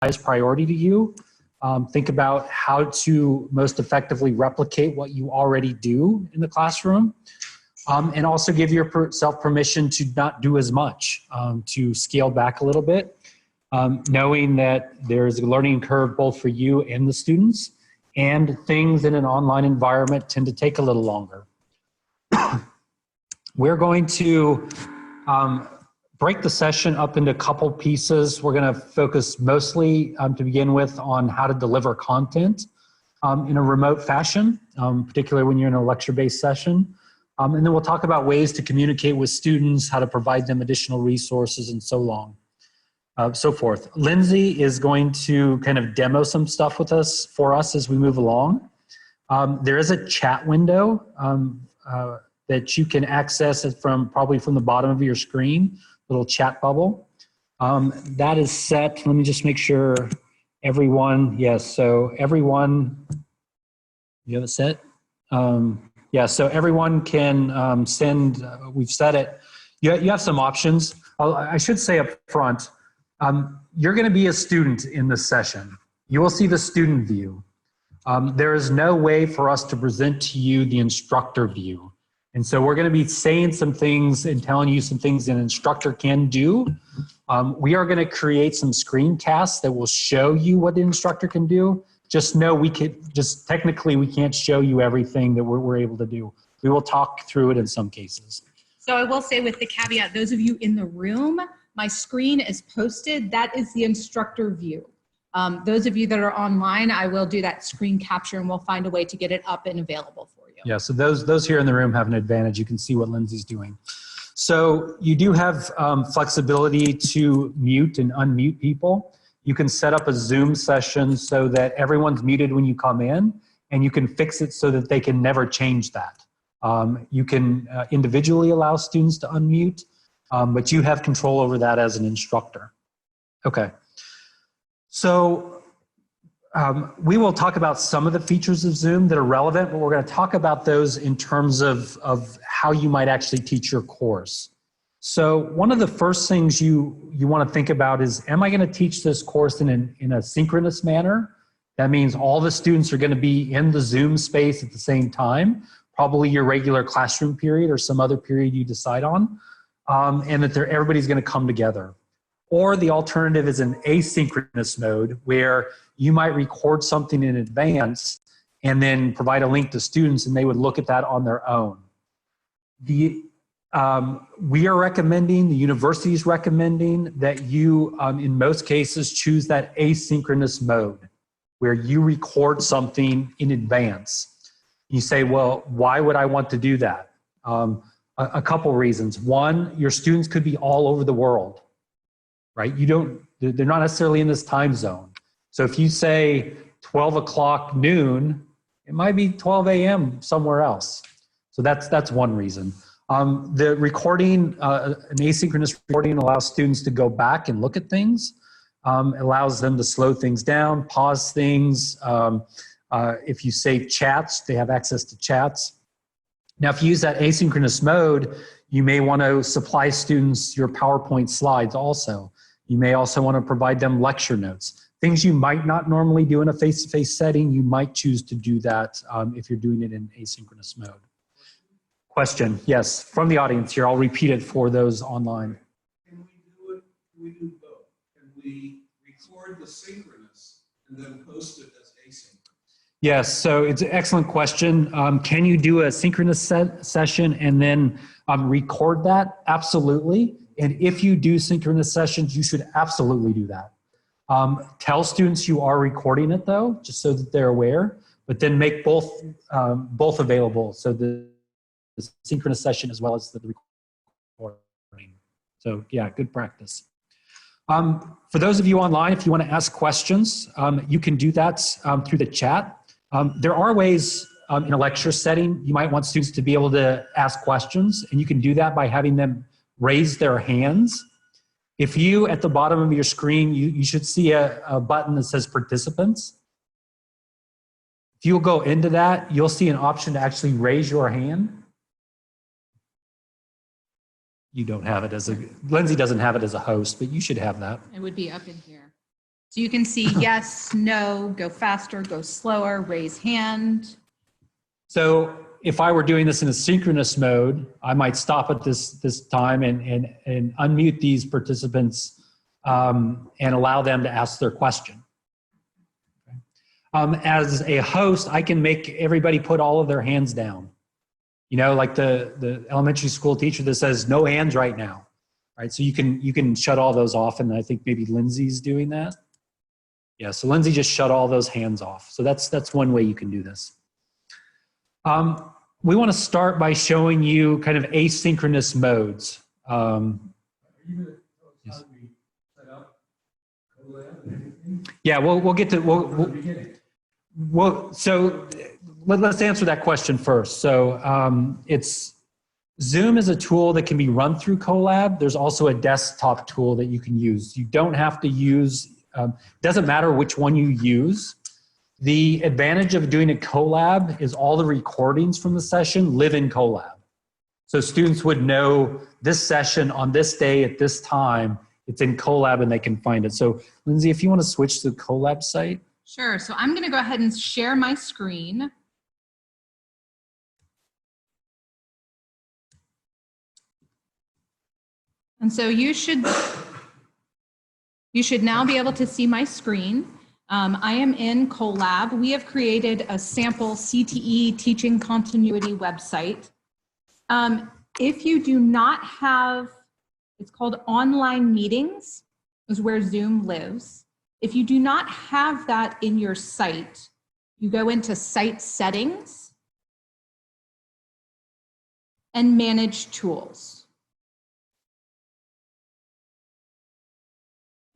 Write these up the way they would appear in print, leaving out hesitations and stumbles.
highest priority to you. Think about how to most effectively replicate what you already do in the classroom. And also give yourself permission to not do as much, to scale back a little bit, knowing that there's a learning curve both for you and the students, and things in an online environment tend to take a little longer. We're going to break the session up into a couple pieces. We're going to focus mostly to begin with on how to deliver content in a remote fashion, particularly when you're in a lecture-based session. And then we'll talk about ways to communicate with students, how to provide them additional resources, and so forth. Lindsay is going to kind of demo some stuff with us for us as we move along. There is a chat window that you can access probably from the bottom of your screen, little chat bubble. That is set. Let me just make sure everyone, yes, so everyone, you have it set? Yeah, so everyone can send, we've set it. You have some options. I should say up front, you're gonna be a student in this session. You will see the student view. There is no way for us to present to you the instructor view. And so we're gonna be saying some things and telling you some things an instructor can do. We are gonna create some screencasts that will show you what the instructor can do. Just know technically we can't show you everything that we're able to do. We will talk through it in some cases. So I will say with the caveat, those of you in the room, my screen is posted. That is the instructor view. Those of you that are online, I will do that screen capture and we'll find a way to get it up and available for you. Yeah, so those here in the room have an advantage. You can see what Lindsay's doing. So you do have flexibility to mute and unmute people. You can set up a Zoom session so that everyone's muted when you come in, and you can fix it so that they can never change that. You can individually allow students to unmute, but you have control over that as an instructor. Okay. So we will talk about some of the features of Zoom that are relevant, but we're going to talk about those in terms of how you might actually teach your course. So one of the first things you want to think about is, am I going to teach this course in a synchronous manner? That means all the students are going to be in the Zoom space at the same time, probably your regular classroom period or some other period you decide on, and that everybody's going to come together. Or the alternative is an asynchronous mode, where you might record something in advance and then provide a link to students and they would look at that on their own. We are recommending, the university is recommending that you, in most cases, choose that asynchronous mode where you record something in advance. You say, well, why would I want to do that? A couple reasons. One, your students could be all over the world, right? They're not necessarily in this time zone. So if you say 12 o'clock noon, it might be 12 a.m. somewhere else. So that's one reason. The recording, an asynchronous recording allows students to go back and look at things, allows them to slow things down, pause things. If you save chats, they have access to chats. Now, if you use that asynchronous mode, you may want to supply students your PowerPoint slides also. You may also want to provide them lecture notes. Things you might not normally do in a face-to-face setting, you might choose to do that if you're doing it in asynchronous mode. Question, yes, from the audience here. I'll repeat it for those online. Can we do both? Can we record the synchronous and then post it as asynchronous? Yes, so it's an excellent question. Can you do a synchronous session and then record that? Absolutely. And if you do synchronous sessions, you should absolutely do that. Tell students you are recording it though, just so that they're aware, but then make both available, so the synchronous session as well as the recording. So yeah, good practice. For those of you online, if you want to ask questions, you can do that through the chat. There are ways in a lecture setting, you might want students to be able to ask questions, and you can do that by having them raise their hands. If you, at the bottom of your screen, you should see a button that says participants. If you'll go into that, you'll see an option to actually raise your hand. You don't have it as Lindsay doesn't have it as a host, but you should have that. It would be up in here. So you can see yes, no, go faster, go slower, raise hand. So if I were doing this in a synchronous mode, I might stop at this time and unmute these participants and allow them to ask their question. As a host, I can make everybody put all of their hands down. You know, like the elementary school teacher that says no hands right now, right? So you can shut all those off, and I think maybe Lindsay's doing that. Yeah, so Lindsay just shut all those hands off. So that's one way you can do this. We want to start by showing you kind of asynchronous modes. Yes. Yeah, we'll get to so let's answer that question first. So Zoom is a tool that can be run through Colab. There's also a desktop tool that you can use. You don't have to use. Doesn't matter which one you use. The advantage of doing a Colab is all the recordings from the session live in Colab. So students would know this session on this day at this time, it's in Colab and they can find it. So Lindsay, if you want to switch to the Colab site. Sure, so I'm gonna go ahead and share my screen. And so you should now be able to see my screen. I am in Colab. We have created a sample CTE teaching continuity website. If you do not have, it's called online meetings, is where Zoom lives. If you do not have that in your site, you go into site settings and manage tools.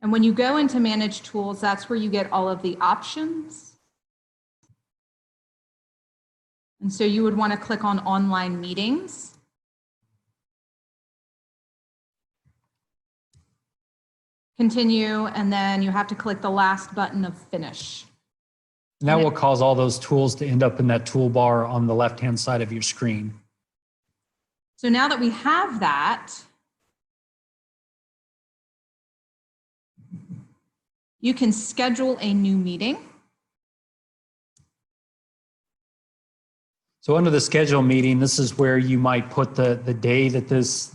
And when you go into manage tools, that's where you get all of the options. And so you would want to click on online meetings. Continue, and then you have to click the last button of finish. And that will cause all those tools to end up in that toolbar on the left-hand side of your screen. So now that we have that, you can schedule a new meeting. So under the schedule meeting, this is where you might put the day that this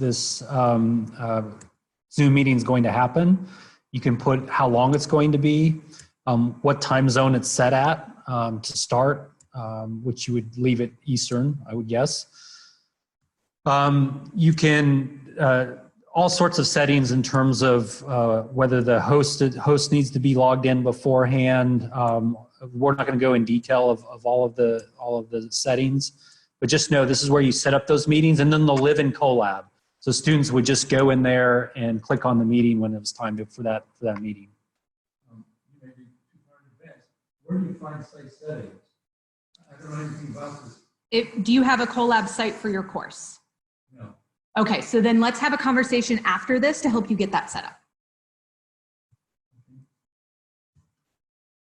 Zoom meeting is going to happen. You can put how long it's going to be, what time zone it's set at to start, which you would leave it Eastern, I would guess. You can all sorts of settings in terms of whether the host needs to be logged in beforehand. We're not going to go in detail of all of the settings, but just know this is where you set up those meetings, and then they'll live in Colab. So students would just go in there and click on the meeting when it was time for that meeting. Where do you find site settings? I don't know anything about this. Do you have a Colab site for your course? No. Okay, so then let's have a conversation after this to help you get that set up.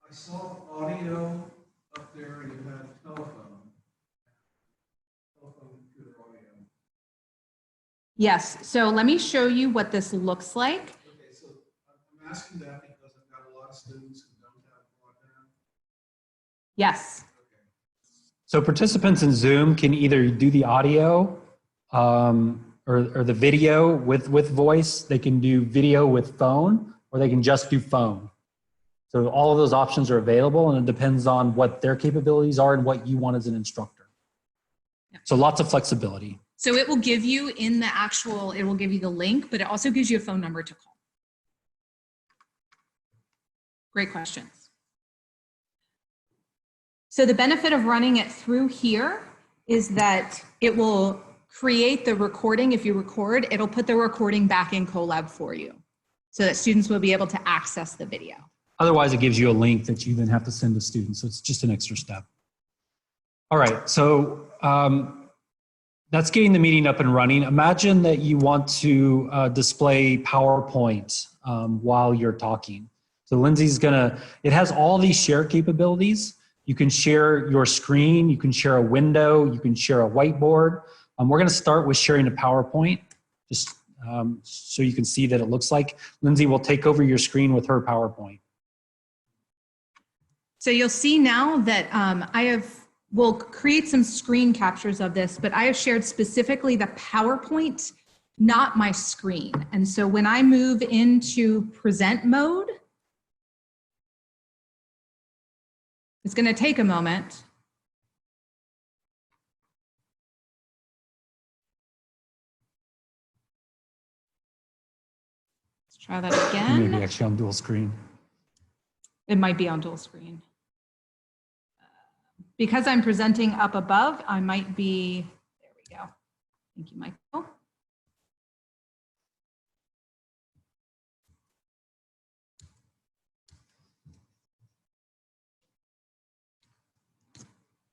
I saw audio up there and you had telephone computer audio. Yes, so let me show you what this looks like. Okay, so I'm asking that because I've got a lot of students who don't have broadband. Yes. Okay. So participants in Zoom can either do the audio or the video with voice. They can do video with phone, or they can just do phone. So all of those options are available, and it depends on what their capabilities are and what you want as an instructor. Yep. So lots of flexibility. So it will give you in the actual, it will give you the link, but it also gives you a phone number to call. Great questions. So the benefit of running it through here is that it will create the recording. If you record, it'll put the recording back in Colab for you so that students will be able to access the video. Otherwise, it gives you a link that you then have to send to students. So it's just an extra step. All right, so that's getting the meeting up and running. Imagine that you want to display PowerPoint while you're talking. So Lindsay's it has all these share capabilities. You can share your screen, you can share a window, you can share a whiteboard. We're gonna start with sharing a PowerPoint, just so you can see that it looks like. Lindsay will take over your screen with her PowerPoint. So you'll see now that we'll create some screen captures of this, but I have shared specifically the PowerPoint, not my screen. And so when I move into present mode, it's going to take a moment. Let's try that again. Maybe actually on dual screen. It might be on dual screen. Because I'm presenting up above, I might be, there we go. Thank you, Michael.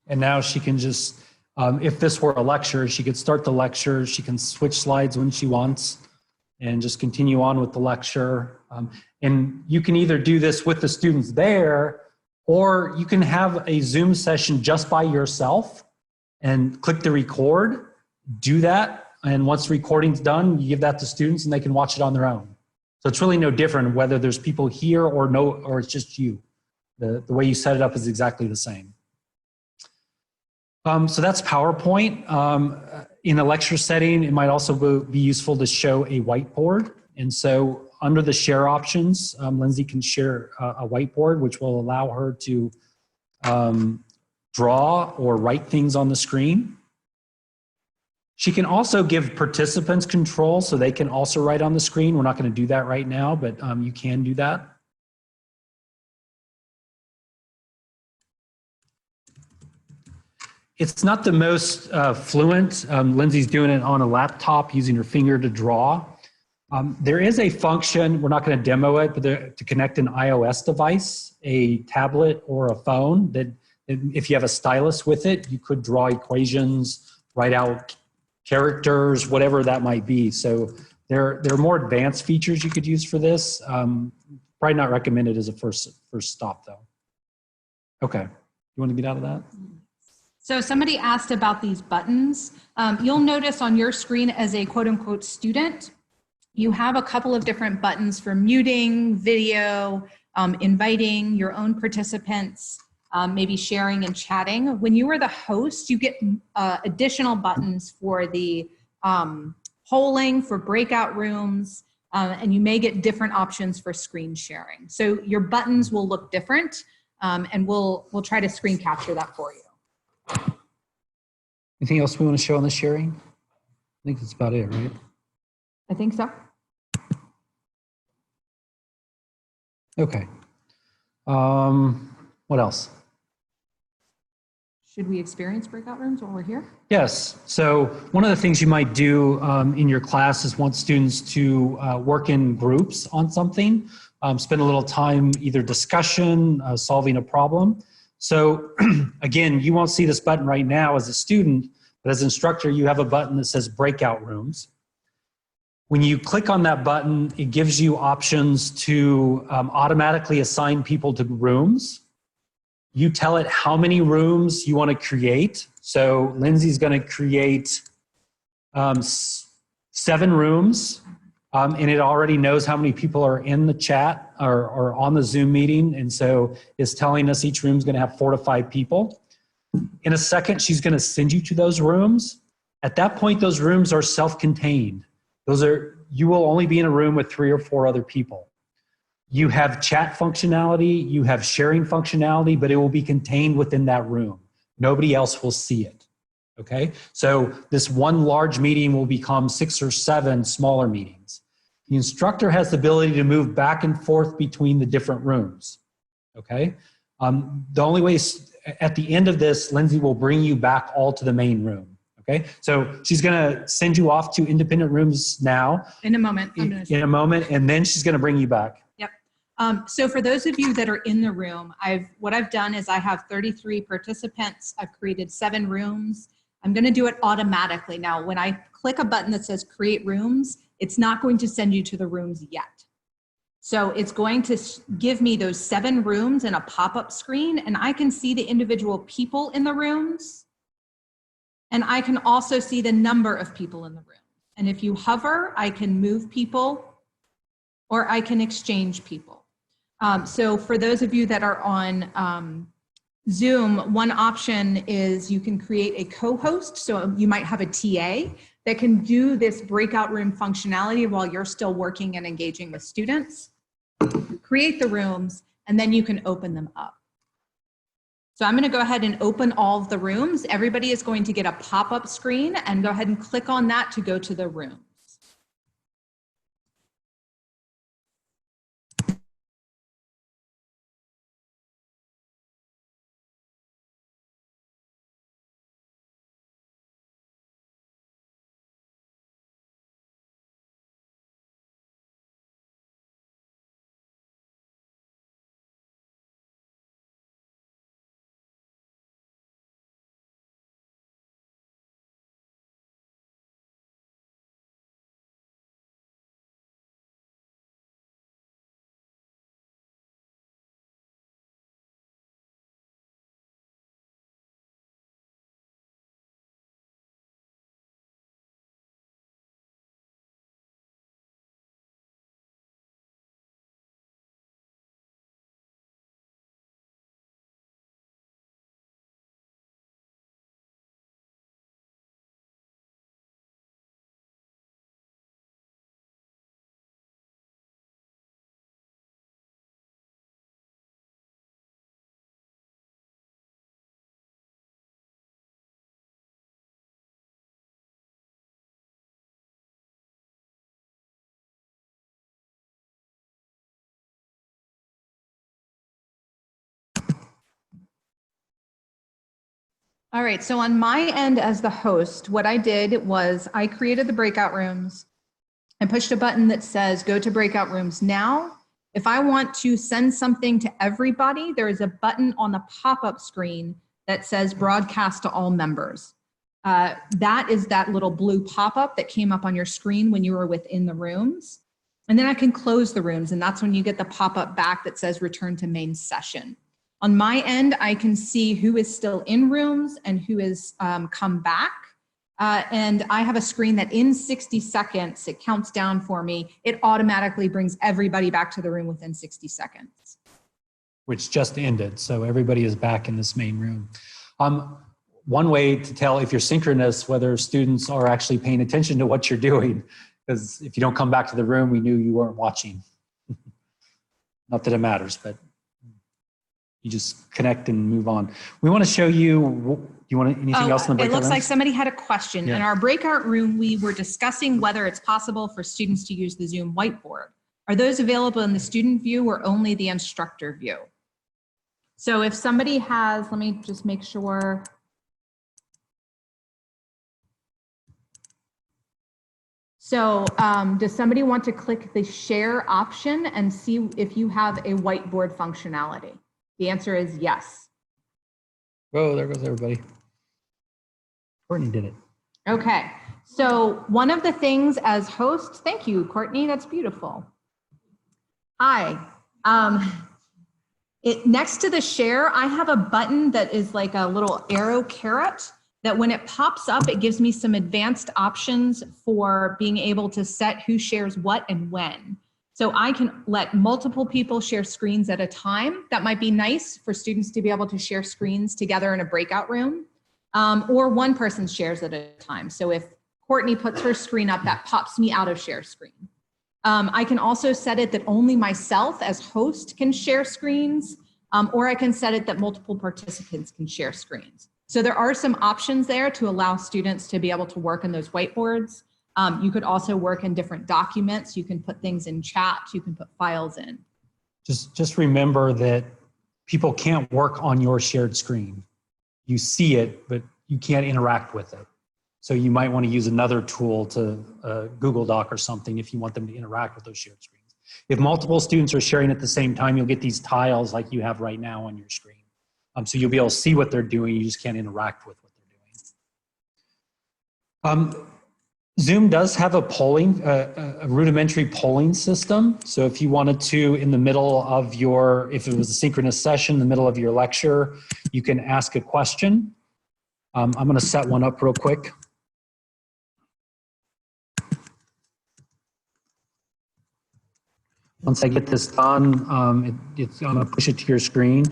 And now she can just, if this were a lecture, she could start the lecture. She can switch slides when she wants and just continue on with the lecture. And you can either do this with the students there, or you can have a Zoom session just by yourself and click the record, do that. And once the recording's done, you give that to students and they can watch it on their own. So it's really no different whether there's people here or no, or it's just you. The way you set it up is exactly the same. So that's PowerPoint. In a lecture setting, it might also be useful to show a whiteboard. And so under the share options, Lindsay can share a whiteboard, which will allow her to draw or write things on the screen. She can also give participants control so they can also write on the screen. We're not going to do that right now, but you can do that. It's not the most fluent. Lindsay's doing it on a laptop using her finger to draw. There is a function, we're not going to demo it, but to connect an iOS device, a tablet or a phone, that if you have a stylus with it, you could draw equations, write out characters, whatever that might be. So there are more advanced features you could use for this. Probably not recommended as a first stop though. Okay, you want to get out of that? So somebody asked about these buttons. You'll notice on your screen as a quote unquote student, you have a couple of different buttons for muting, video, inviting your own participants, maybe sharing and chatting. When you are the host, you get additional buttons for the polling, for breakout rooms, and you may get different options for screen sharing. So your buttons will look different, and we'll try to screen capture that for you. Anything else we want to show on the sharing? I think that's about it, right? I think so. Okay. What else? Should we experience breakout rooms while we're here? Yes. So one of the things you might do in your class is want students to work in groups on something, spend a little time either discussion, solving a problem. So again, you won't see this button right now as a student, but as an instructor, you have a button that says Breakout Rooms. When you click on that button, it gives you options to automatically assign people to rooms. You tell it how many rooms you want to create. So Lindsay's going to create 7 rooms, and it already knows how many people are in the chat or on the Zoom meeting, and so it's telling us each room is going to have 4 to 5 people. In a second, she's going to send you to those rooms. At that point, those rooms are self-contained. You will only be in a room with 3 or 4 other people. You have chat functionality, you have sharing functionality, but it will be contained within that room. Nobody else will see it, okay? So this one large meeting will become 6 or 7 smaller meetings. The instructor has the ability to move back and forth between the different rooms, okay? The only way, at the end of this, Lindsay will bring you back all to the main room. Okay, so she's going to send you off to independent rooms now. In a moment. In a moment, and then she's going to bring you back. Yep. So for those of you that are in the room, what I've done is I have 33 participants. I've created 7 rooms. I'm going to do it automatically. Now, when I click a button that says Create Rooms, it's not going to send you to the rooms yet. So it's going to give me those 7 rooms in a pop-up screen, and I can see the individual people in the rooms. And I can also see the number of people in the room. And if you hover, I can move people or I can exchange people. So for those of you that are on Zoom, one option is you can create a co-host. So you might have a TA that can do this breakout room functionality while you're still working and engaging with students. Create the rooms, and then you can open them up. So I'm going to go ahead and open all of the rooms. Everybody is going to get a pop-up screen, and go ahead and click on that to go to the rooms. All right, so on my end as the host, what I did was I created the breakout rooms and pushed a button that says go to breakout rooms now. If I want to send something to everybody, there is a button on the pop-up screen that says broadcast to all members. That is that little blue pop-up that came up on your screen when you were within the rooms. And then I can close the rooms, and that's when you get the pop-up back that says return to main session. On my end, I can see who is still in rooms and who has come back. And I have a screen that in 60 seconds, it counts down for me. It automatically brings everybody back to the room within 60 seconds. Which just ended, so everybody is back in this main room. One way to tell if you're synchronous, whether students are actually paying attention to what you're doing, because if you don't come back to the room, we knew you weren't watching. Not that it matters, but you just connect and move on. We want to show you, you want anything else in the breakout It looks rooms? like somebody had a question. Yeah. In our breakout room, we were discussing whether it's possible for students to use the Zoom whiteboard. Are those available in the student view or only the instructor view? So if somebody has, let me just make sure. So does somebody want to click the share option and see if you have a whiteboard functionality? The answer is yes. Whoa, there goes everybody. Courtney did it. Okay, so one of the things as host, thank you, Courtney, that's beautiful. Hi. Next to the share, I have a button that is like a little arrow carrot that when it pops up, it gives me some advanced options for being able to set who shares what and when. So I can let multiple people share screens at a time. That might be nice for students to be able to share screens together in a breakout room, or one person shares at a time. So if Courtney puts her screen up, that pops me out of share screen. I can also set it that only myself as host can share screens, or I can set it that multiple participants can share screens. So there are some options there to allow students to be able to work in those whiteboards. You could also work in different documents. You can put things in chat. You can put files in. Just remember that people can't work on your shared screen. You see it, but you can't interact with it. So you might want to use another tool to Google Doc or something if you want them to interact with those shared screens. If multiple students are sharing at the same time, you'll get these tiles like you have right now on your screen. So you'll be able to see what they're doing. You just can't interact with what they're doing. Zoom does have a polling, a rudimentary polling system. So if you wanted to, in the middle of your, if it was a synchronous session, in the middle of your lecture, you can ask a question. I'm going to set one up real quick. Once I get this done, I'm going to push it to your screen.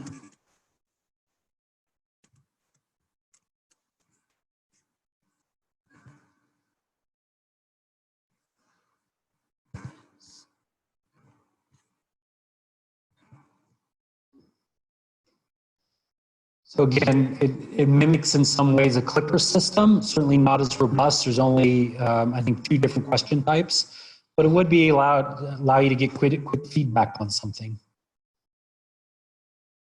So again, it mimics in some ways a clicker system, certainly not as robust. There's only, I think, 2 different question types, but it would be allow you to get quick feedback on something.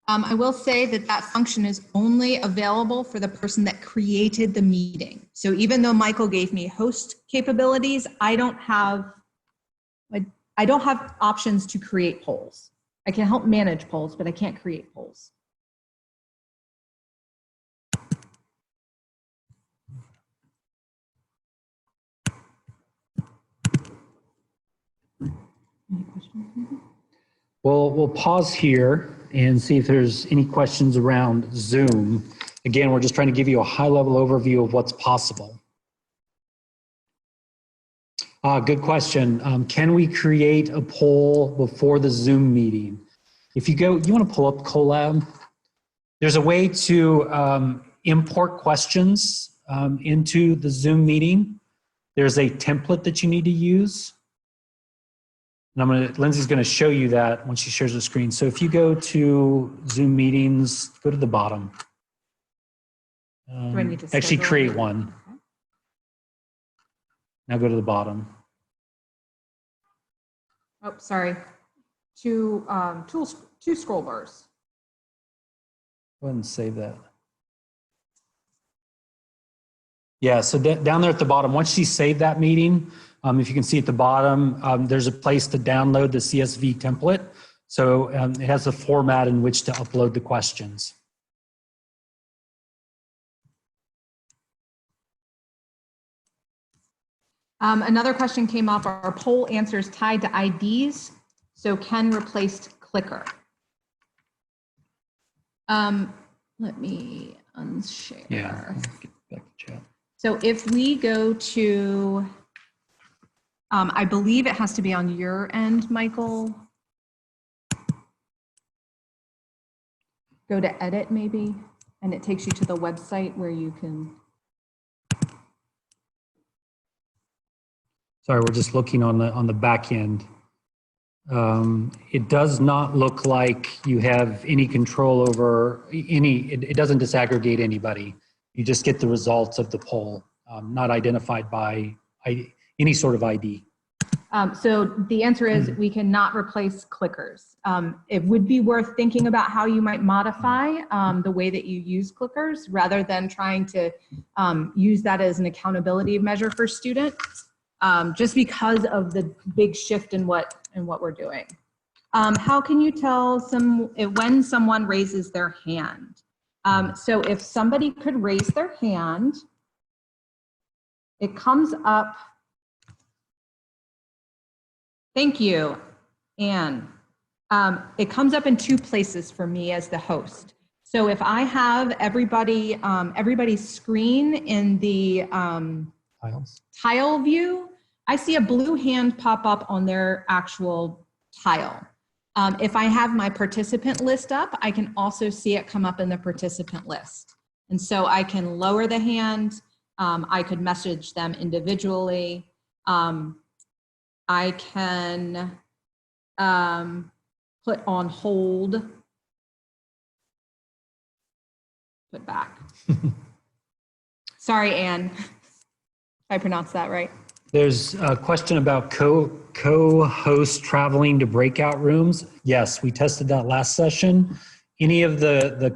I will say that that function is only available for the person that created the meeting. So even though Michael gave me host capabilities, I don't have options to create polls. I can help manage polls, but I can't create polls. Any questions? We'll pause here and see if there's any questions around Zoom. Again, we're just trying to give you a high-level overview of what's possible. Good question. Can we create a poll before the Zoom meeting? If you want to pull up Colab, there's a way to import questions into the Zoom meeting. There's a template that you need to use. And Lindsay's going to show you that when she shares the screen. So if you go to Zoom meetings, go to the bottom. Do I need to actually schedule create it? one. Okay. Now go to the bottom. Oh, sorry. Two scroll bars. Go ahead and save that. Yeah, so down there at the bottom, once you save that meeting, if you can see at the bottom, there's a place to download the CSV template. So it has a format in which to upload the questions. Another question came up, are poll answers tied to IDs? So can replaced clicker? Let me unshare. Yeah, get back to chat. So if we go to, I believe it has to be on your end, Michael. Go to edit maybe, and it takes you to the website where you can. Sorry, we're just looking on the back end. It does not look like you have any control over it doesn't disaggregate anybody. You just get the results of the poll, not identified by any sort of ID. So the answer is we cannot replace clickers. It would be worth thinking about how you might modify the way that you use clickers rather than trying to use that as an accountability measure for students. Just because of the big shift in what we're doing. How can you tell when someone raises their hand? So if somebody could raise their hand, it comes up. Thank you, Anne. It comes up in 2 places for me as the host. So if I have everybody's screen in the tile view, I see a blue hand pop up on their actual tile. If I have my participant list up, I can also see it come up in the participant list. And so I can lower the hand. I could message them individually. I can put on hold, put back. Sorry, Anne, if I pronounced that right. There's a question about co-host traveling to breakout rooms. Yes, we tested that last session. Any of the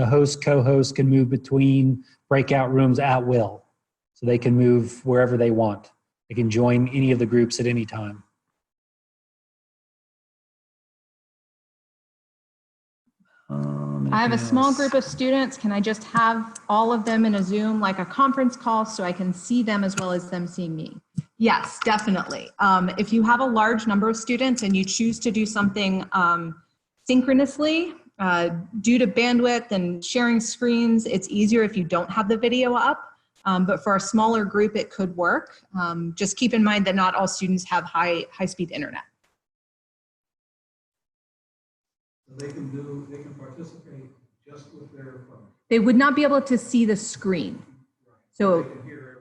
host, co-host can move between breakout rooms at will. So they can move wherever they want. They can join any of the groups at any time. I have a small group of students. Can I just have all of them in a Zoom, like a conference call, so I can see them as well as them seeing me? Yes, definitely. If you have a large number of students and you choose to do something synchronously, due to bandwidth and sharing screens, it's easier if you don't have the video up. But for a smaller group, it could work. Just keep in mind that not all students have high-speed internet. So they can participate just with their phone. They would not be able to see the screen. Right. So They can hear everything.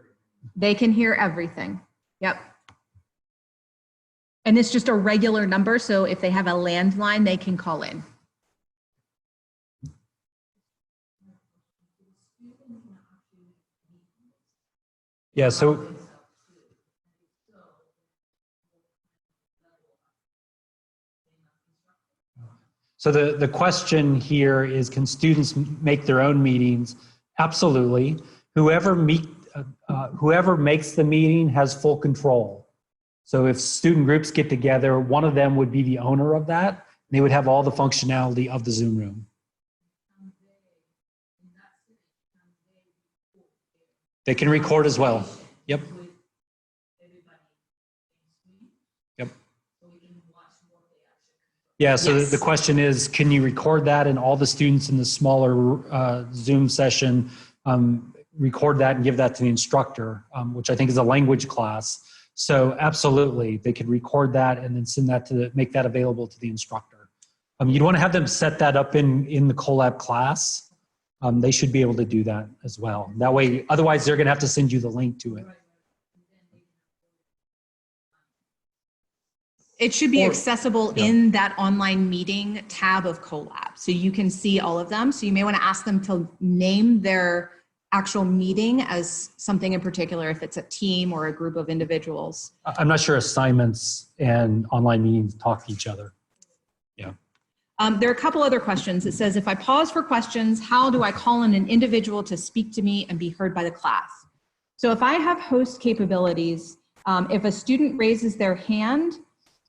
they can hear everything. Yep. And it's just a regular number, so if they have a landline, they can call in. Yeah, so the question here is, can students make their own meetings? Absolutely. Whoever makes the meeting has full control. So if student groups get together, one of them would be the owner of that. They would have all the functionality of the Zoom room. They can record as well. Yep. Yep. Yeah, so Yes. the question is, can you record that, and all the students in the smaller Zoom session record that and give that to the instructor, which I think is a language class. So absolutely, they could record that and then send that make that available to the instructor. You'd want to have them set that up in the Colab class. They should be able to do that as well. That way, otherwise they're going to have to send you the link to it. It should be accessible in that online meeting tab of Colab. So you can see all of them. So you may want to ask them to name their actual meeting as something in particular, if it's a team or a group of individuals. I'm not sure assignments and online meetings talk to each other. Yeah. There are a couple other questions. It says, if I pause for questions, how do I call in an individual to speak to me and be heard by the class? So if I have host capabilities, if a student raises their hand,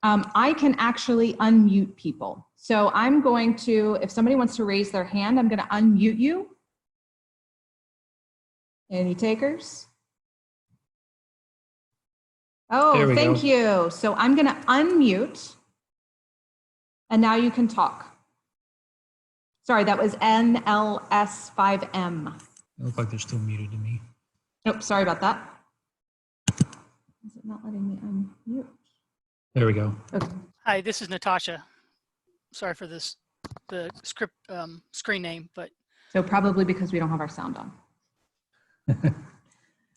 I can actually unmute people. So I'm going to, if somebody wants to raise their hand, I'm going to unmute you. Any takers? Oh, thank you. So I'm going to unmute. And now you can talk. Sorry, that was NLS5M. They look like they're still muted to me. Nope, sorry about that. Is it not letting me unmute? There we go. Okay. Hi, this is Natasha. Sorry for the script screen name, but. So probably because we don't have our sound on.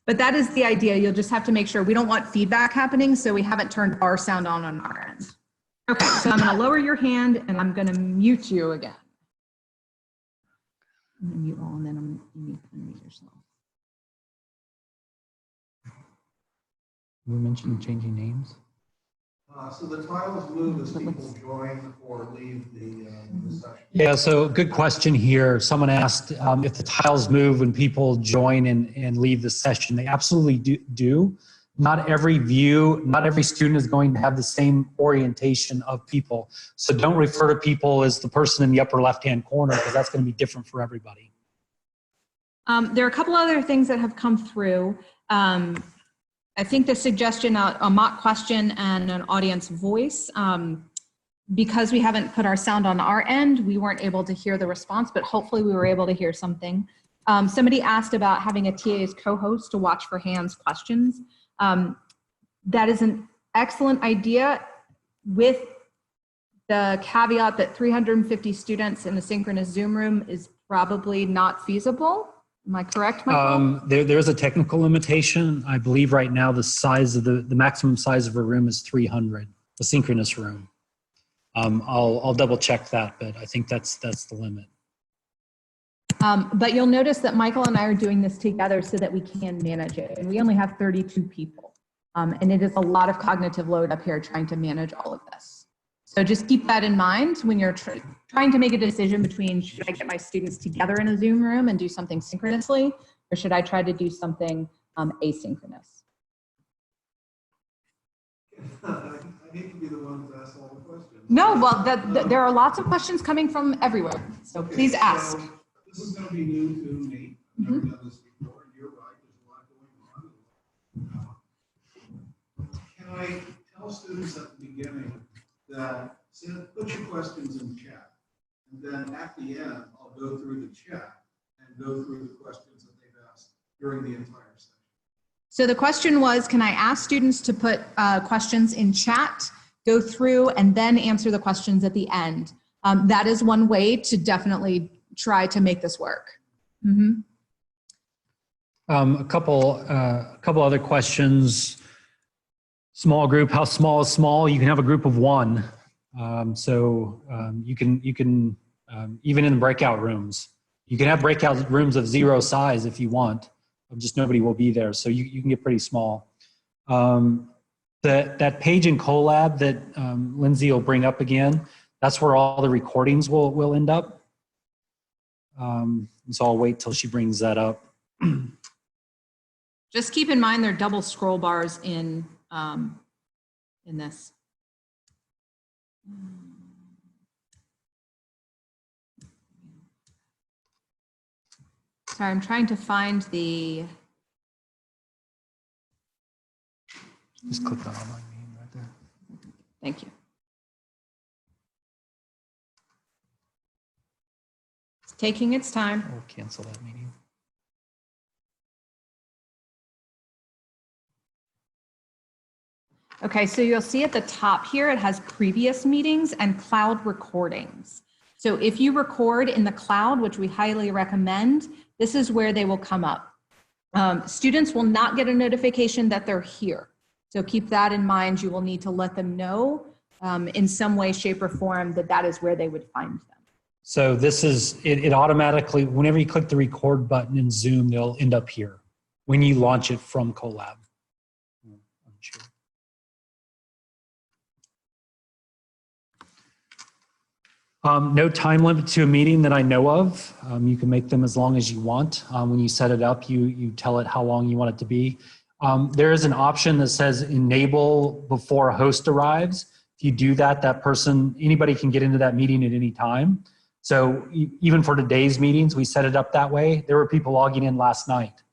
But that is the idea. You'll just have to make sure we don't want feedback happening, so we haven't turned our sound on our end. Okay, so I'm going to lower your hand and I'm going to mute you again. I'm going to mute all and then I'm going to mute yourself. We mentioned changing names. So the tiles move as people join or leave the session. Yeah, so good question here. Someone asked if the tiles move when people join and leave the session. They absolutely do. Not every view, not every student is going to have the same orientation of people. So don't refer to people as the person in the upper left-hand corner, because that's going to be different for everybody. There are a couple other things that have come through. I think the suggestion, a mock question and an audience voice, because we haven't put our sound on our end, we weren't able to hear the response, but hopefully we were able to hear something. Somebody asked about having a TA as co-host to watch for hands questions. That is an excellent idea, with the caveat that 350 students in a synchronous Zoom room is probably not feasible. Am I correct, Michael? There's a technical limitation. I believe right now the size of the maximum size of a room is 300, a synchronous room. I'll double check that, but I think that's the limit. But you'll notice that Michael and I are doing this together so that we can manage it. And we only have 32 people. And it is a lot of cognitive load up here trying to manage all of this. So just keep that in mind when you're trying to make a decision between, should I get my students together in a Zoom room and do something synchronously, or should I try to do something asynchronous? I need to be the one to ask all the questions. No, well, there are lots of questions coming from everywhere. So please ask. So this is going to be new to me. I've never done this before. You're right. There's a lot going on. Can I tell students at the beginning that put your questions in chat, and then at the end, I'll go through the chat and go through the questions that they've asked during the entire session? So the question was, can I ask students to put questions in chat, go through, and then answer the questions at the end? That is one way to definitely try to make this work. Mm-hmm. A couple other questions. Small group, how small is small? You can have a group of one. You can even in the breakout rooms, you can have breakout rooms of 0 size if you want, just nobody will be there. So you can get pretty small. That page in Colab that Lindsay will bring up again, that's where all the recordings will end up. So I'll wait till she brings that up. Just keep in mind there are double scroll bars in this. Sorry, I'm trying to find the. Just click on online meeting right there. Thank you. It's taking its time. We'll cancel that meeting. Okay, so you'll see at the top here, it has previous meetings and cloud recordings. So if you record in the cloud, which we highly recommend, this is where they will come up. Students will not get a notification that they're here. So keep that in mind. You will need to let them know in some way, shape, or form that is where they would find them. So this is, it automatically, whenever you click the record button in Zoom, they'll end up here when you launch it from Colab. I'm sure. No time limit to a meeting that I know of. You can make them as long as you want. When you set it up, you tell it how long you want it to be. There is an option that says enable before a host arrives. If you do that, that person, anybody can get into that meeting at any time. So even for today's meetings, we set it up that way. There were people logging in last night.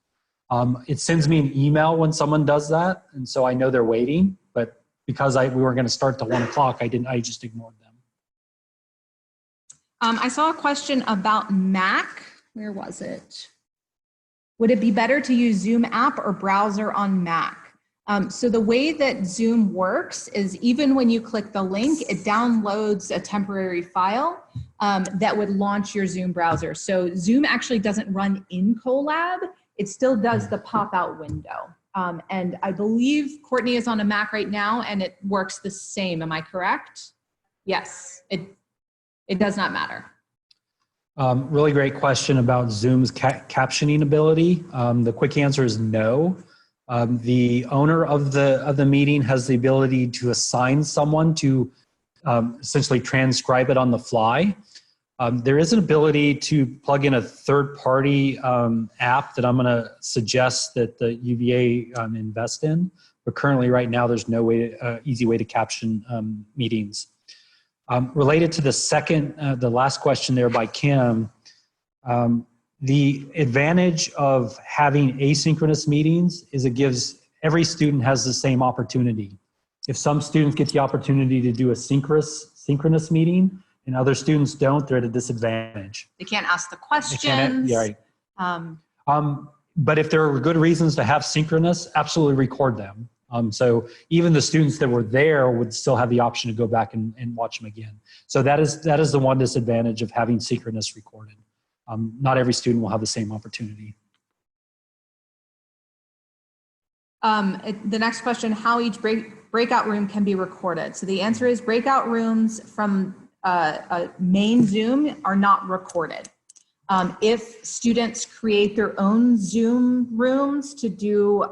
It sends me an email when someone does that. And so I know they're waiting, but because we were going to start till 1 o'clock, I just ignored them. I saw a question about Mac. Where was it? Would it be better to use Zoom app or browser on Mac? So the way that Zoom works is even when you click the link, it downloads a temporary file that would launch your Zoom browser. So Zoom actually doesn't run in Colab. It still does the pop-out window. And I believe Courtney is on a Mac right now and it works the same. Am I correct? Yes, it does not matter. Really great question about Zoom's captioning ability. The quick answer is no. The owner of the meeting has the ability to assign someone to essentially transcribe it on the fly. There is an ability to plug in a third-party app that I'm going to suggest that the UVA invest in. But currently, right now, there's no easy way to caption meetings. Related to the last question there by Kim, the advantage of having asynchronous meetings is it gives every student has the same opportunity. If some students get the opportunity to do a synchronous meeting and other students don't, they're at a disadvantage. They can't ask the questions. Yeah, right. But if there are good reasons to have synchronous, absolutely record them. So even the students that were there would still have the option to go back and watch them again. So that is the one disadvantage of having synchronous recorded. Not every student will have the same opportunity. The next question, how each breakout room can be recorded. So the answer is breakout rooms from main Zoom are not recorded. If students create their own Zoom rooms to do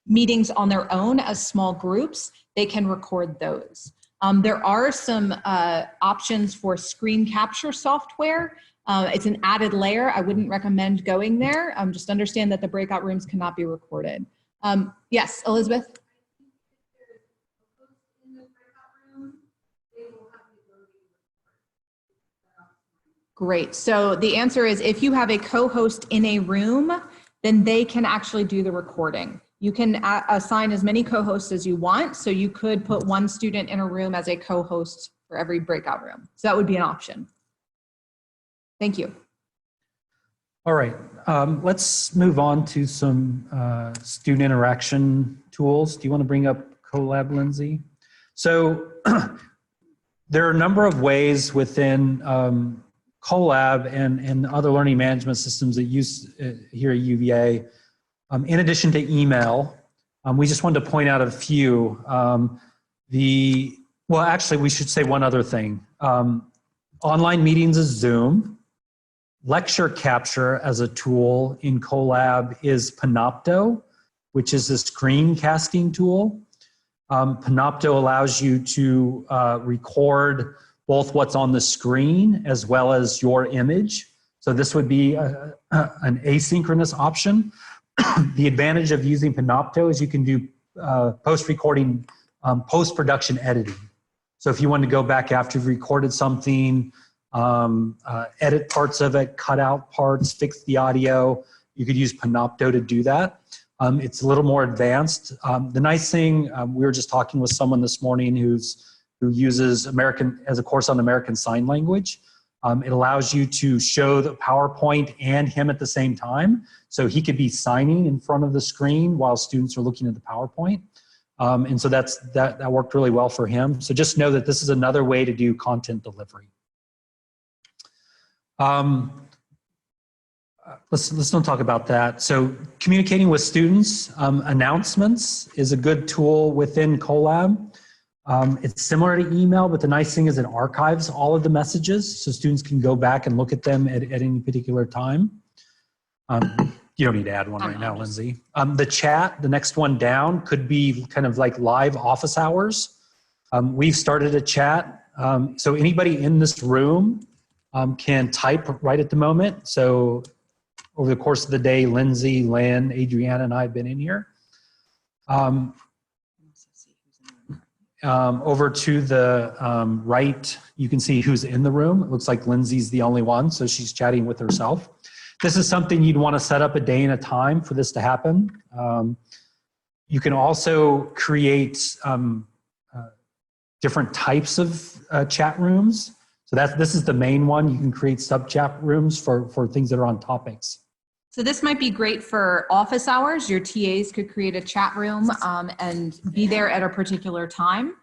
meetings on their own as small groups, they can record those. There are some options for screen capture software. It's an added layer. I wouldn't recommend going there. Just understand that the breakout rooms cannot be recorded. Yes, Elizabeth? Great. So the answer is if you have a co-host in a room, then they can actually do the recording. You can assign as many co-hosts as you want. So you could put one student in a room as a co-host for every breakout room. So that would be an option. Thank you. All right, let's move on to some student interaction tools. Do you want to bring up Colab, Lindsay? So There are a number of ways within Colab and other learning management systems that use here at UVA. In addition to email, we just wanted to point out a few. Well, actually, we should say one other thing. Online meetings is Zoom. Lecture capture as a tool in Colab is Panopto, which is a screencasting tool. Panopto allows you to record both what's on the screen as well as your image. So this would be an asynchronous option. The advantage of using Panopto is you can do post-recording, post-production editing. So if you want to go back after you've recorded something, edit parts of it, cut out parts, fix the audio, you could use Panopto to do that. It's a little more advanced. The nice thing, we were just talking with someone this morning who uses as a course on American Sign Language. It allows you to show the PowerPoint and him at the same time. So he could be signing in front of the screen while students are looking at the PowerPoint. And so that worked really well for him. So just know that this is another way to do content delivery. Let's not talk about that. So communicating with students, announcements is a good tool within Colab. It's similar to email, but the nice thing is it archives all of the messages so students can go back and look at them at any particular time. You don't need to add one right now, Lindsay. The chat, the next one down, could be kind of like live office hours. We've started a chat. So anybody in this room can type right at the moment. So over the course of the day, Lindsay, Lynn, Adriana, and I have been in here. Over to the right, you can see who's in the room. It looks like Lindsay's the only one, so she's chatting with herself. This is something you'd want to set up a day and a time for this to happen. You can also create different types of chat rooms. So this is the main one. You can create sub-chat rooms for things that are on topics. So this might be great for office hours. Your TAs could create a chat room and be there at a particular time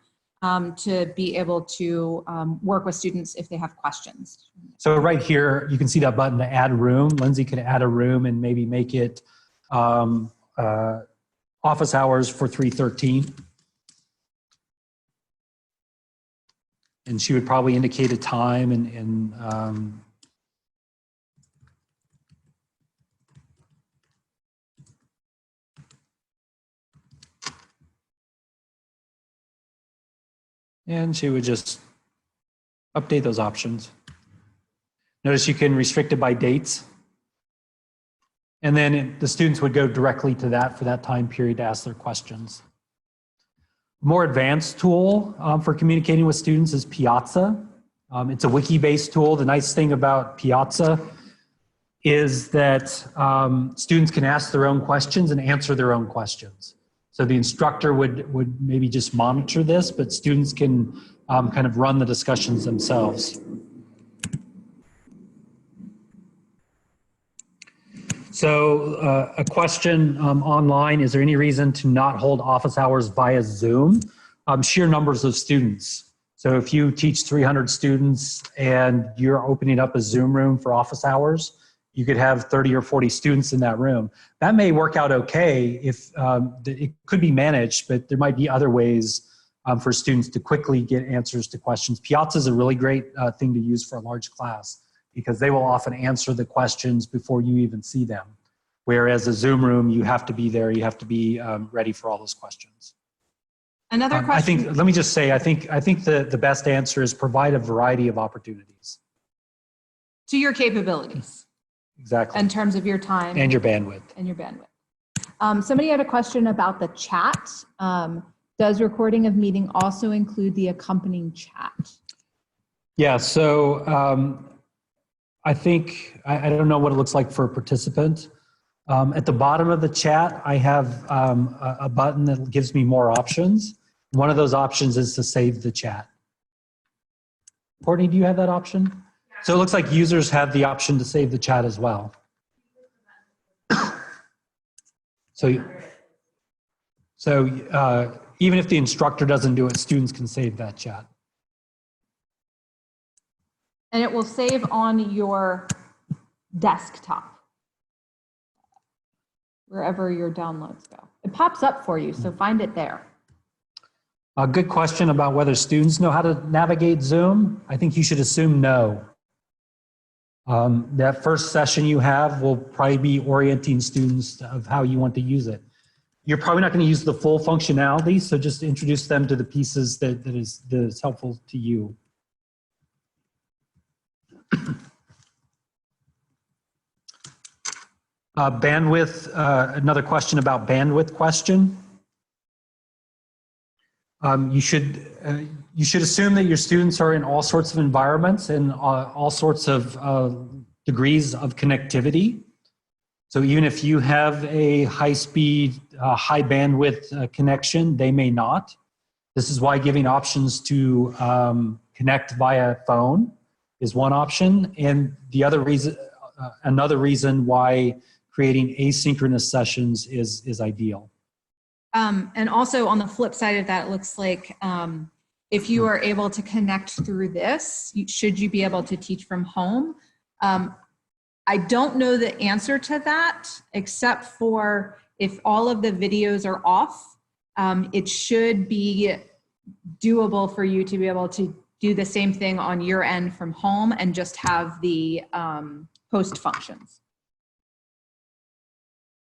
to be able to work with students if they have questions. So right here, you can see that button to add room. Lindsay could add a room and maybe make it office hours for 313. And she would probably indicate a time and she would just update those options. Notice you can restrict it by dates. And then the students would go directly to that for that time period to ask their questions. More advanced tool for communicating with students is Piazza. It's a wiki-based tool. The nice thing about Piazza is that students can ask their own questions and answer their own questions. So the instructor would maybe just monitor this, but students can kind of run the discussions themselves. So a question online, is there any reason to not hold office hours via Zoom? Sheer numbers of students. So if you teach 300 students and you're opening up a Zoom room for office hours, you could have 30 or 40 students in that room. That may work out okay if it could be managed, but there might be other ways for students to quickly get answers to questions. Piazza is a really great thing to use for a large class because they will often answer the questions before you even see them. Whereas a Zoom room, you have to be there, you have to be ready for all those questions. Another question. Let me just say, I think the best answer is provide a variety of opportunities. To your capabilities. Exactly. In terms of your time. And your bandwidth. And your bandwidth. Somebody had a question about the chat. Does recording of meeting also include the accompanying chat? Yeah, so I think, I don't know what it looks like for a participant. At the bottom of the chat, I have a button that gives me more options. One of those options is to save the chat. Courtney, do you have that option? So it looks like users have the option to save the chat as well. So even if the instructor doesn't do it, students can save that chat. And it will save on your desktop, wherever your downloads go. It pops up for you, so find it there. A good question about whether students know how to navigate Zoom. I think you should assume no. That first session you have will probably be orienting students of how you want to use it. You're probably not going to use the full functionality, so just introduce them to the pieces that is helpful to you. Bandwidth, another question about bandwidth question. You should assume that your students are in all sorts of environments and all sorts of degrees of connectivity. So even if you have a high-speed, high bandwidth connection, they may not. This is why giving options to connect via phone is one option, and the other reason, another reason why creating asynchronous sessions is ideal. And also on the flip side of that, it looks like if you are able to connect through this, should you be able to teach from home? I don't know the answer to that, except for if all of the videos are off, it should be doable for you to be able to do the same thing on your end from home and just have the host functions.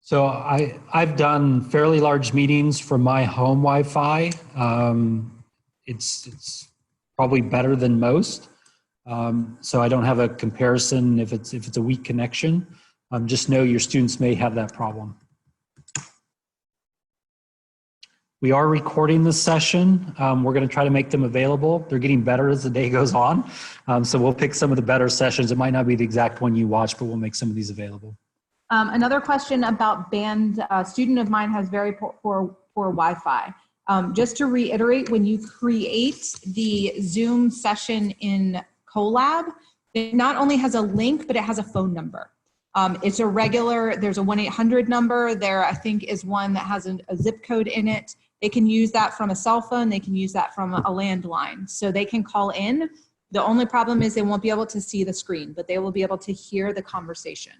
So I've done fairly large meetings from my home Wi-Fi. It's probably better than most. So I don't have a comparison if it's a weak connection. Just know your students may have that problem. We are recording this session. We're going to try to make them available. They're getting better as the day goes on. So we'll pick some of the better sessions. It might not be the exact one you watch, but we'll make some of these available. Another question about band. A student of mine has very poor Wi-Fi. Just to reiterate, when you create the Zoom session in Colab, it not only has a link, but it has a phone number. It's a regular, there's a 1-800 number. There, I think, is one that has a zip code in it. They can use that from a cell phone. They can use that from a landline. So they can call in. The only problem is they won't be able to see the screen, but they will be able to hear the conversation.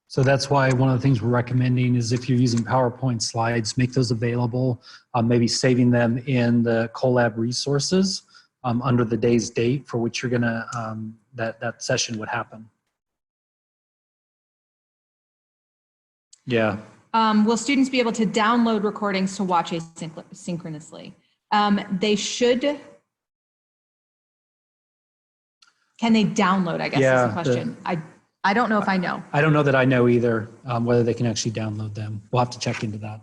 So that's why one of the things we're recommending is if you're using PowerPoint slides, make those available, maybe saving them in the Colab resources under the day's date for which you're gonna, that session would happen. Yeah. Will students be able to download recordings to watch asynchronously? They should. Can they download, I guess is the question. I don't know if I know. I don't know that I know either, whether they can actually download them. We'll have to check into that.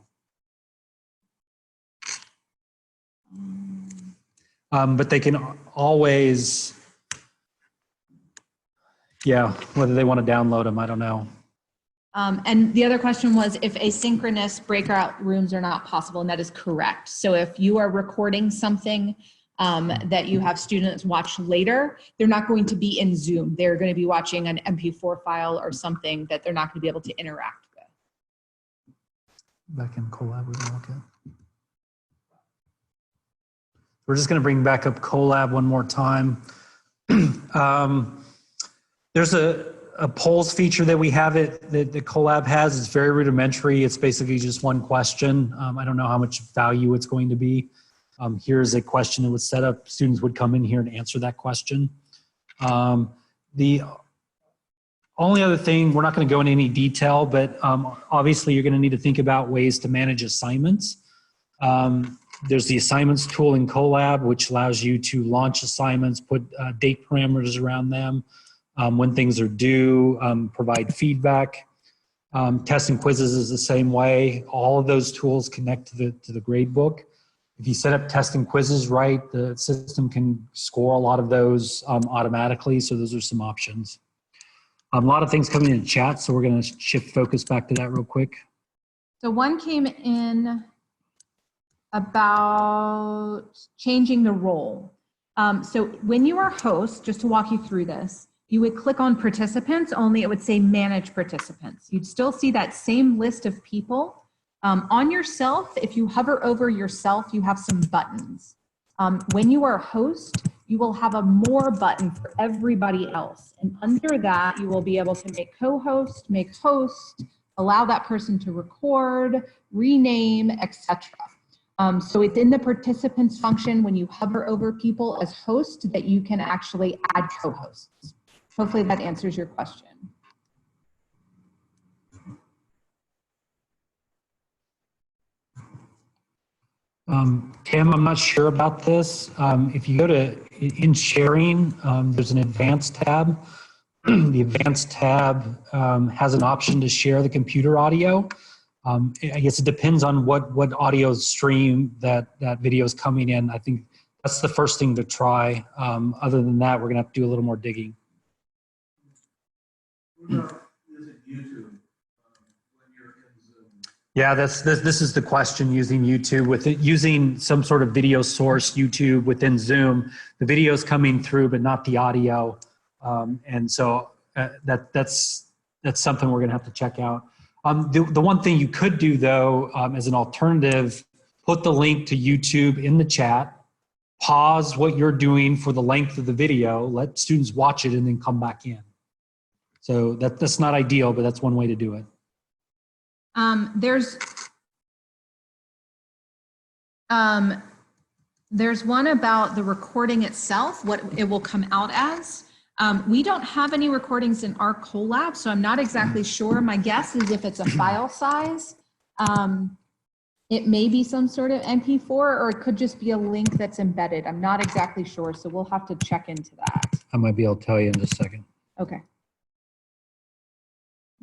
But they can always, yeah, whether they want to download them, I don't know. And the other question was if asynchronous breakout rooms are not possible, and that is correct. So if you are recording something that you have students watch later, they're not going to be in Zoom. They're going to be watching an MP4 file or something that they're not going to be able to interact with. Back in Colab, we're going to look at. We're just going to bring back up Colab one more time. There's a polls feature that we have that Colab has. It's very rudimentary. It's basically just one question. I don't know how much value it's going to be. Here's a question that was set up. Students would come in here and answer that question. The only other thing, we're not going to go into any detail, but obviously you're going to need to think about ways to manage assignments. There's the assignments tool in Colab, which allows you to launch assignments, put date parameters around them, when things are due, provide feedback. Tests and quizzes is the same way. All of those tools connect to the grade book. If you set up test and quizzes right, the system can score a lot of those automatically, so those are some options. A lot of things coming in chat, so we're going to shift focus back to that real quick. So one came in about changing the role. So when you are host, just to walk you through this, you would click on participants, only it would say manage participants. You'd still see that same list of people. On yourself, if you hover over yourself, you have some buttons. When you are host, you will have a more button for everybody else. And under that, you will be able to make co-host, make host, allow that person to record, rename, etc. So it's in the participants function when you hover over people as host that you can actually add co-hosts. Hopefully that answers your question. Tim, I'm not sure about this. If you go to in sharing, there's an advanced tab. The advanced tab has an option to share the computer audio. I guess it depends on what audio stream that video is coming in. I think that's the first thing to try. Other than that, we're gonna have to do a little more digging. What about, is it YouTube when you're in Zoom? Yeah, this is the question, using YouTube with it, using some sort of video source, YouTube within Zoom. The video is coming through, but not the audio. And so that's something we're gonna have to check out. The one thing you could do though, as an alternative, put the link to YouTube in the chat, pause what you're doing for the length of the video, let students watch it and then come back in. So that's not ideal, but that's one way to do it. There's one about the recording itself, what it will come out as. We don't have any recordings in our collab, so I'm not exactly sure. My guess is if it's a file size, it may be some sort of MP4, or it could just be a link that's embedded. I'm not exactly sure, so we'll have to check into that. I might be able to tell you in just a second. Okay.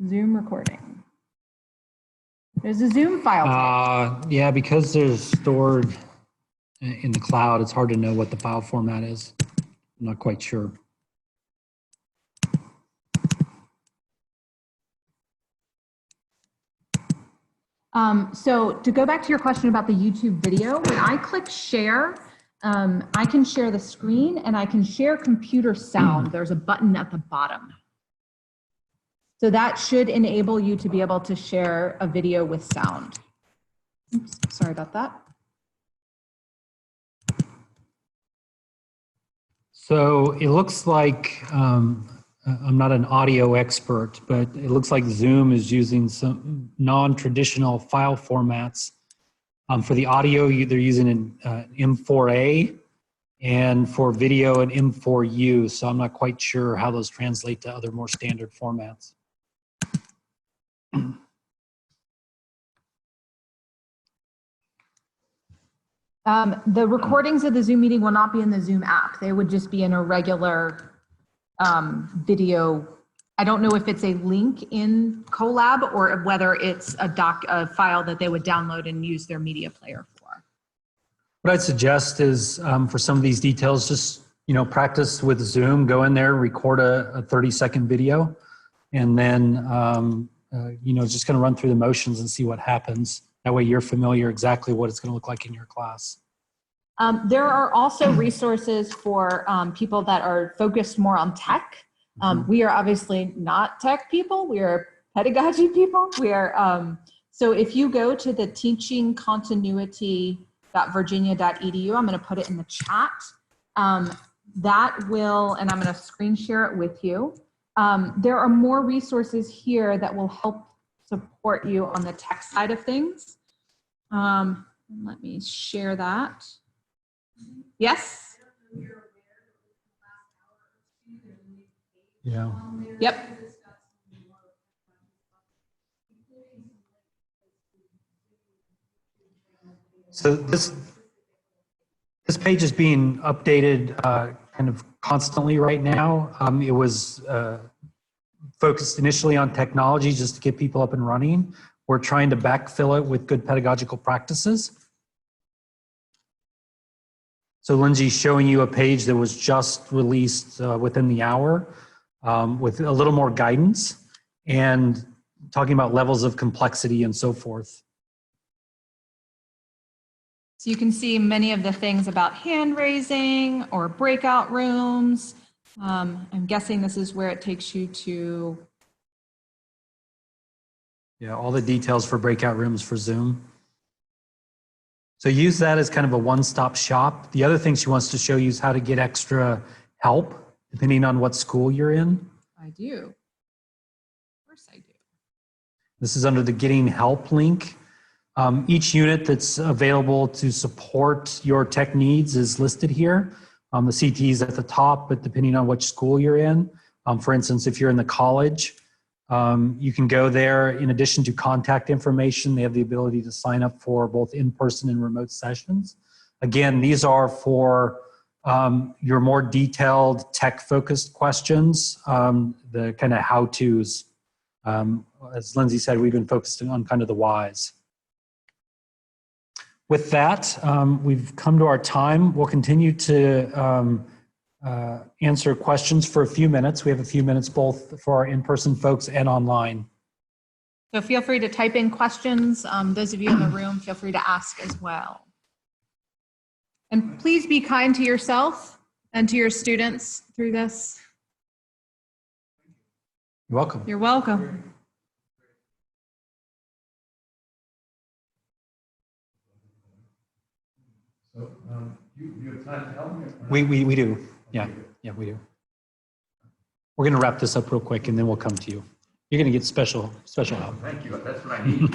Zoom recording. There's a Zoom file type. Yeah, because they're stored in the cloud, it's hard to know what the file format is. I'm not quite sure. So to go back to your question about the YouTube video, when I click share, I can share the screen and I can share computer sound. There's a button at the bottom. So that should enable you to be able to share a video with sound. Oops, sorry about that. So it looks like, I'm not an audio expert, but it looks like Zoom is using some non-traditional file formats. For the audio, they're using an M4A, and for video, an M4U. So I'm not quite sure how those translate to other more standard formats. The recordings of the Zoom meeting will not be in the Zoom app. They would just be in a regular video. I don't know if it's a link in Colab or whether it's a file that they would download and use their media player for. What I'd suggest is for some of these details, just practice with Zoom. Go in there, record a 30-second video, and then just kind of run through the motions and see what happens. That way you're familiar exactly what it's going to look like in your class. There are also resources for people that are focused more on tech. We are obviously not tech people. We are pedagogy people. We are, so if you go to the teachingcontinuity.virginia.edu, I'm going to put it in the chat. That will, and I'm going to screen share it with you. There are more resources here that will help support you on the tech side of things. Let me share that. Yes? Yeah. Yep. So this page is being updated kind of constantly right now. It was focused initially on technology just to get people up and running. We're trying to backfill it with good pedagogical practices. So Lindsay's showing you a page that was just released within the hour with a little more guidance and talking about levels of complexity and so forth. So you can see many of the things about hand raising or breakout rooms. I'm guessing this is where it takes you to. Yeah, all the details for breakout rooms for Zoom. So use that as kind of a one-stop shop. The other thing she wants to show you is how to get extra help, depending on what school you're in. I do. Of course I do. This is under the Getting Help link. Each unit that's available to support your tech needs is listed here. The CT is at the top, but depending on which school you're in. For instance, if you're in the college, you can go there. In addition to contact information, they have the ability to sign up for both in-person and remote sessions. Again, these are for your more detailed tech-focused questions, the kind of how-tos. As Lindsay said, we've been focusing on kind of the whys. With that, we've come to our time. We'll continue to answer questions for a few minutes. We have a few minutes both for our in-person folks and online. So feel free to type in questions. Those of you in the room, feel free to ask as well. And please be kind to yourself and to your students through this. You're welcome. You're welcome. So you have time to help me? We do. Yeah, we do. We're going to wrap this up real quick and then we'll come to you. You're going to get special help. Thank you. That's what I need.